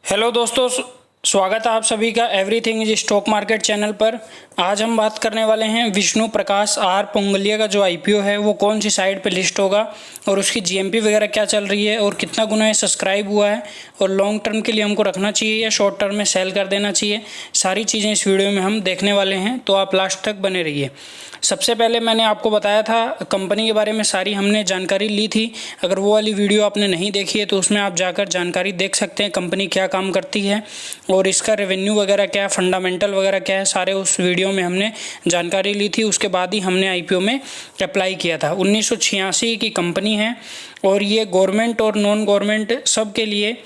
Hello दोस्तों, स्वागत है आप सभी का everything is stock market channel पर। आज हम बात करने वाले हैं विष्णु प्रकाश आर पोंगलिया का जो आईपीओ है वो कौन सी साइट पे लिस्ट होगा और उसकी जीएमपी वगैरह क्या चल रही है और कितना गुना ये सब्सक्राइब हुआ है और लॉन्ग टर्म के लिए हमको रखना चाहिए या शॉर्ट टर्म में सेल कर देना चाहिए। सारी चीज़ें इस वीडियो में हम देखने वाले हैं, तो आप लास्ट तक बने रहिए। सबसे पहले मैंने आपको बताया था कंपनी के बारे में सारी हमने जानकारी ली थी। अगर वो वाली वीडियो आपने नहीं देखी है तो उसमें आप जाकर जानकारी देख सकते हैं, कंपनी क्या काम करती है और इसका रेवेन्यू वगैरह क्या है, फंडामेंटल वगैरह क्या है, सारे उस वीडियो में हमने जानकारी ली थी। उसके बाद ही हमने आईपीओ में अप्लाई किया था। 1986 की कंपनी है और ये गवर्नमेंट और नॉन गवर्नमेंट सब के लिए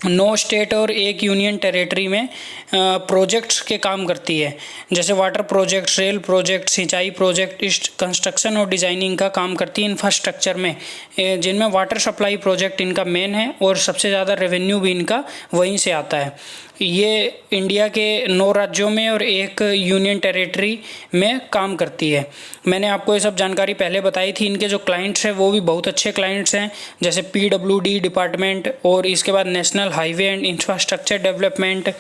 9 स्टेट और 1 यूनियन टेरिटरी में प्रोजेक्ट्स के काम करती है, जैसे वाटर प्रोजेक्ट, रेल प्रोजेक्ट, सिंचाई प्रोजेक्ट, कंस्ट्रक्शन और डिज़ाइनिंग का काम करती है इंफ्रास्ट्रक्चर में, जिनमें वाटर सप्लाई प्रोजेक्ट इनका मेन है और सबसे ज़्यादा रेवेन्यू भी इनका वहीं से आता है। ये इंडिया के 9 राज्यों में और 1 यूनियन टेरिटरी में काम करती है। मैंने आपको ये सब जानकारी पहले बताई थी। इनके जो क्लाइंट्स हैं वो भी बहुत अच्छे क्लाइंट्स हैं, जैसे PWD डिपार्टमेंट और इसके बाद national highway and infrastructure development.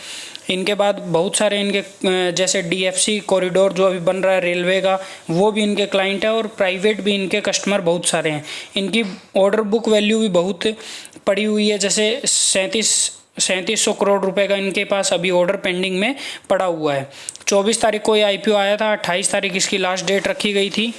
इनके बाद बहुत सारे इनके जैसे DFC कॉरिडोर जो अभी बन रहा है रेलवे का, वो भी इनके क्लाइंट है और प्राइवेट भी इनके कस्टमर बहुत सारे हैं। इनकी ऑर्डर बुक वैल्यू भी बहुत पड़ी हुई है, जैसे 3700 करोड़ रुपए का इनके पास अभी ऑर्डर पेंडिंग में पड़ा हुआ है। 24 तारीख को ये आईपीओ आया था, 28 तारीख इसकी लास्ट डेट रखी गई थी।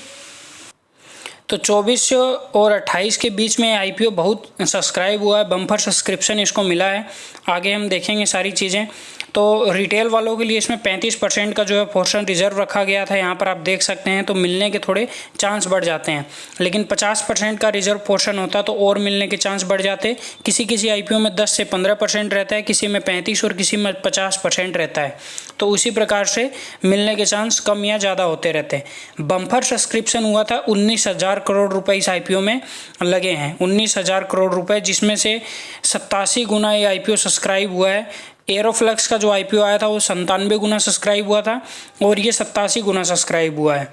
तो 24 और 28 के बीच में आईपीओ बहुत सब्सक्राइब हुआ है, बम्पर सब्सक्रिप्शन इसको मिला है। आगे हम देखेंगे सारी चीज़ें। तो रिटेल वालों के लिए इसमें 35% का जो है पोर्शन रिजर्व रखा गया था, यहाँ पर आप देख सकते हैं, तो मिलने के थोड़े चांस बढ़ जाते हैं। लेकिन 50% का रिजर्व पोर्शन होता तो और मिलने के चांस बढ़ जाते। किसी किसी आईपीओ में 10 से 15% रहता है, किसी में 35 और किसी में 50% रहता है। तो उसी प्रकार से मिलने के चांस कम या ज़्यादा होते रहते हैं। बम्पर सब्सक्रिप्शन हुआ था, 19,000 करोड़ रुपए इस आईपीओ में लगे हैं, 19,000 करोड़ रुपए, जिसमें से 87 गुना ये आईपीओ सब्सक्राइब हुआ है। एरोफ्लक्स का जो आईपीओ आया था वो 97 गुना सब्सक्राइब हुआ था और ये 87 गुना सब्सक्राइब हुआ है,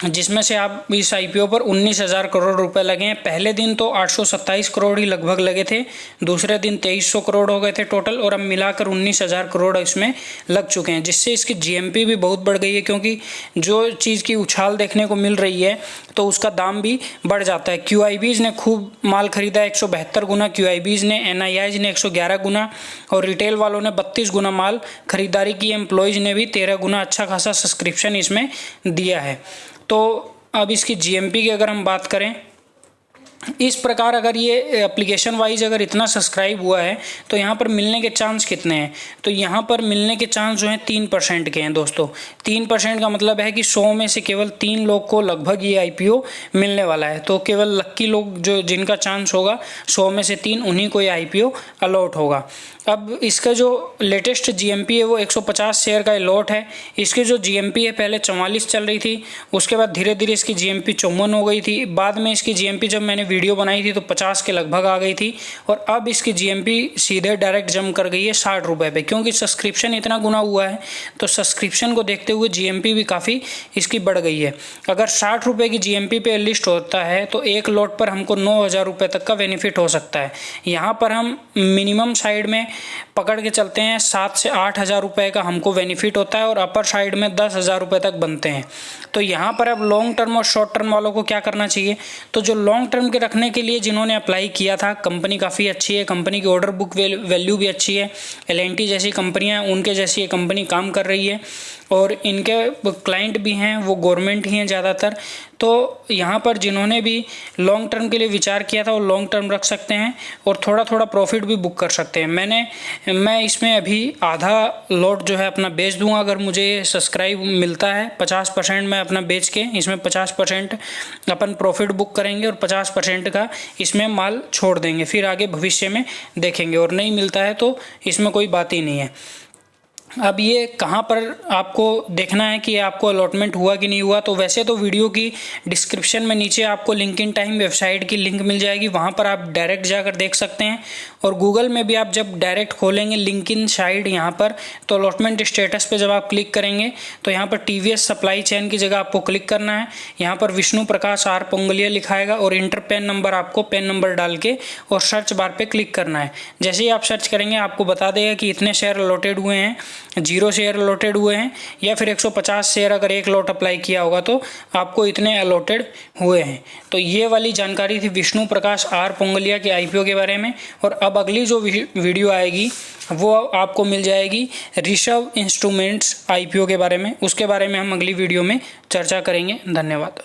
जिसमें से आप इस आईपीओ पर 19,000 करोड़ रुपए लगे हैं। पहले दिन तो 827 करोड़ ही लगभग लगे थे, दूसरे दिन 2300 करोड़ हो गए थे टोटल, और अब मिलाकर 19,000 करोड़ इसमें लग चुके हैं, जिससे इसकी जीएमपी भी बहुत बढ़ गई है। क्योंकि जो चीज़ की उछाल देखने को मिल रही है तो उसका दाम भी बढ़ जाता है। QIBs ने खूब माल खरीदा, 172 गुना QIBs ने, NIIs ने 111 गुना और रिटेल वालों ने 32 गुना माल खरीदारी की। एम्प्लॉयज़ ने भी 13 गुना अच्छा खासा सब्सक्रिप्शन इसमें दिया है। तो अब इसकी जीएमपी की अगर हम बात करें, इस प्रकार अगर ये एप्लीकेशन वाइज अगर इतना सब्सक्राइब हुआ है तो यहाँ पर मिलने के चांस कितने हैं? तो यहाँ पर मिलने के चांस जो हैं 3% के हैं दोस्तों। 3% का मतलब है कि 100 में से केवल 3 लोग को लगभग ये आईपीओ मिलने वाला है। तो केवल लक्की लोग जो जिनका चांस होगा 100 में से 3, उन्हीं को ये आईपीओ अलॉट होगा। अब इसका जो लेटेस्ट जीएमपी है वो 150 शेयर का अलॉट है। इसकी जो जीएमपी है पहले 44 चल रही थी, उसके बाद धीरे धीरे इसकी जीएमपी 54 हो गई थी। बाद में इसकी जीएमपी जब मैंने वीडियो बनाई थी तो 50 के लगभग आ गई थी और अब इसकी जीएमपी सीधे डायरेक्ट जंप कर गई है 60 रुपये पे, क्योंकि सब्सक्रिप्शन इतना गुना हुआ है। तो सब्सक्रिप्शन को देखते हुए जीएमपी भी काफ़ी इसकी बढ़ गई है। अगर 60 रुपये की जीएमपी पे लिस्ट होता है तो एक लॉट पर हमको 9,000 रुपये तक का बेनिफिट हो सकता है। यहाँ पर हम मिनिमम साइड में पकड़ के चलते हैं 7 से 8,000 रुपये का हमको बेनिफिट होता है और अपर साइड में 10,000 रुपये तक बनते हैं। तो यहाँ पर अब लॉन्ग टर्म और शॉर्ट टर्म वालों को क्या करना चाहिए? तो जो लॉन्ग टर्म के रखने के लिए जिन्होंने अप्लाई किया था, कंपनी काफ़ी अच्छी है, कंपनी की ऑर्डर बुक वैल्यू भी अच्छी है। L&T जैसी कंपनियाँ, उनके जैसी ये कंपनी काम कर रही है और इनके क्लाइंट भी हैं वो गवर्नमेंट ही हैं ज़्यादातर। तो यहाँ पर जिन्होंने भी लॉन्ग टर्म के लिए विचार किया था वो लॉन्ग टर्म रख सकते हैं और थोड़ा थोड़ा प्रॉफिट भी बुक कर सकते हैं। मैं इसमें अभी आधा लॉट जो है अपना बेच दूंगा अगर मुझे सब्सक्राइब मिलता है। 50% मैं अपना बेच के इसमें 50% अपन प्रॉफिट बुक करेंगे और 50% का इसमें माल छोड़ देंगे, फिर आगे भविष्य में देखेंगे, और नहीं मिलता है तो इसमें कोई बात ही नहीं है। अब ये कहाँ पर आपको देखना है कि आपको अलॉटमेंट हुआ कि नहीं हुआ, तो वैसे तो वीडियो की डिस्क्रिप्शन में नीचे आपको लिंक इन टाइम वेबसाइट की लिंक मिल जाएगी, वहाँ पर आप डायरेक्ट जाकर देख सकते हैं। और गूगल में भी आप जब डायरेक्ट खोलेंगे लिंक इन साइट यहाँ पर, तो अलॉटमेंट स्टेटस पे जब आप क्लिक करेंगे तो यहाँ पर टीवीएस सप्लाई चेन की जगह आपको क्लिक करना है। यहाँ पर विष्णु प्रकाश आर पोंगलिया लिखा आएगा और इंटर पैन नंबर, आपको पैन नंबर डाल के और सर्च बार पे क्लिक करना है। जैसे ही आप सर्च करेंगे आपको बता देगा कि इतने शेयर अलॉटेड हुए हैं, 0 शेयर अलॉटेड हुए हैं, या फिर 150 शेयर अगर एक लॉट अप्लाई किया होगा तो आपको इतने अलॉटेड हुए हैं। तो ये वाली जानकारी थी विष्णु प्रकाश आर पोंगलिया के आईपीओ के बारे में। और अब अगली जो वीडियो आएगी वो आपको मिल जाएगी ऋषभ इंस्ट्रूमेंट्स आईपीओ के बारे में, उसके बारे में हम अगली वीडियो में चर्चा करेंगे। धन्यवाद।